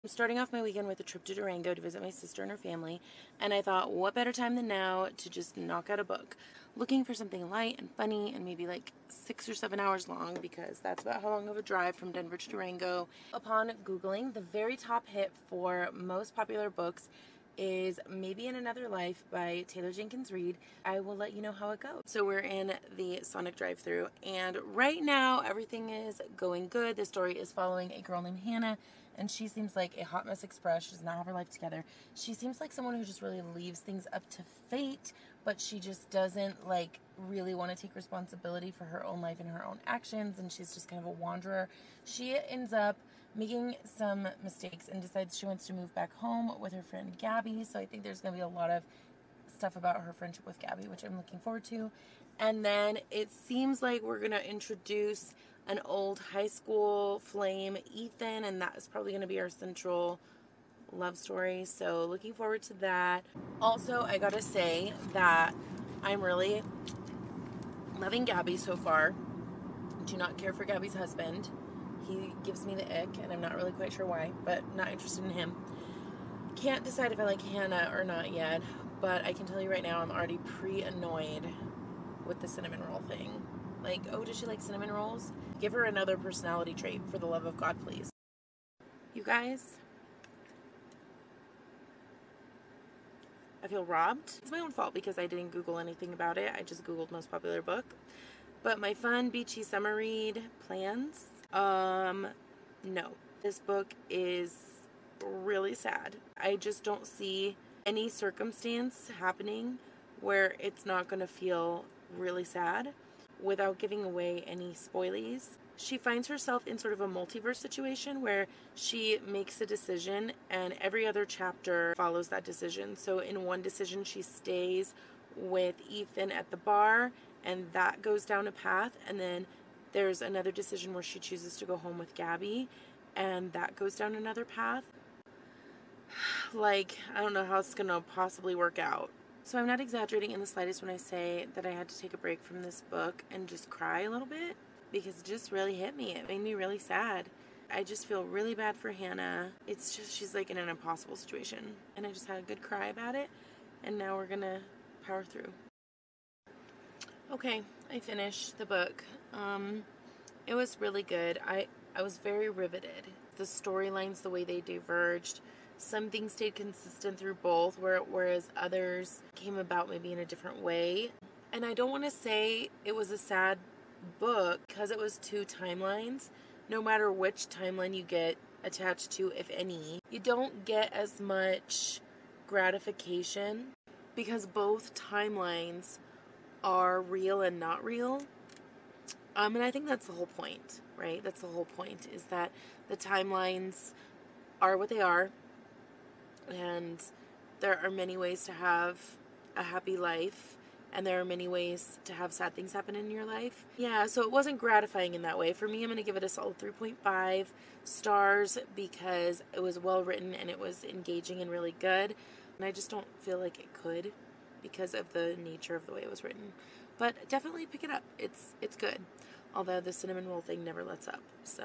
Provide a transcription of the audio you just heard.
I'm starting off my weekend with a trip to Durango to visit my sister and her family, and I thought, what better time than now to just knock out a book. Looking for something light and funny and maybe like 6 or 7 hours long, because that's about how long of a drive from Denver to Durango. Upon Googling, the very top hit for most popular books is Maybe in Another Life by Taylor Jenkins Reid. I will let you know how it goes. So we're in the Sonic drive-thru, and right now everything is going good. The story is following a girl named Hannah, and she seems like a hot mess express. She does not have her life together. She seems like someone who just really leaves things up to fate, but she just doesn't like really want to take responsibility for her own life and her own actions, and she's just kind of a wanderer. She ends up making some mistakes and decides she wants to move back home with her friend Gabby. So I think there's going to be a lot of stuff about her friendship with Gabby, which I'm looking forward to. And then it seems like we're going to introduce an old high school flame, Ethan, and that is probably going to be our central love story. So looking forward to that. Also, I gotta say that I'm really loving Gabby so far. Do not care for Gabby's husband. He gives me the ick, and I'm not really quite sure why, but not interested in him. Can't decide if I like Hannah or not yet, but I can tell you right now I'm already pre-annoyed with the cinnamon roll thing. Like, oh, does she like cinnamon rolls? Give her another personality trait, for the love of God, please. You guys, I feel robbed. It's my own fault because I didn't Google anything about it. I just Googled most popular book. But my fun, beachy summer read plans, no. This book is really sad. I just don't see any circumstance happening where it's not going to feel really sad without giving away any spoilies. She finds herself in sort of a multiverse situation where she makes a decision and every other chapter follows that decision. So in one decision, she stays with Ethan at the bar, and that goes down a path, and then there's another decision where she chooses to go home with Gabby, and that goes down another path. Like, I don't know how it's gonna possibly work out. So I'm not exaggerating in the slightest when I say that I had to take a break from this book and just cry a little bit, because it just really hit me. It made me really sad. I just feel really bad for Hannah. It's just, she's like in an impossible situation, and I just had a good cry about it, and now we're gonna power through. Okay, I finished the book. It was really good. I was very riveted. The storylines, the way they diverged, some things stayed consistent through both, whereas others came about maybe in a different way. And I don't want to say it was a sad book because it was two timelines. No matter which timeline you get attached to, if any, you don't get as much gratification because both timelines are real and not real. And I think that's the whole point, right? That's the whole point, is that the timelines are what they are, and there are many ways to have a happy life, and there are many ways to have sad things happen in your life. Yeah, so it wasn't gratifying in that way. For me, I'm going to give it a solid 3.5 stars because it was well written and it was engaging and really good. And I just don't feel like it could because of the nature of the way it was written. But definitely pick it up. It's good. Although the cinnamon roll thing never lets up. So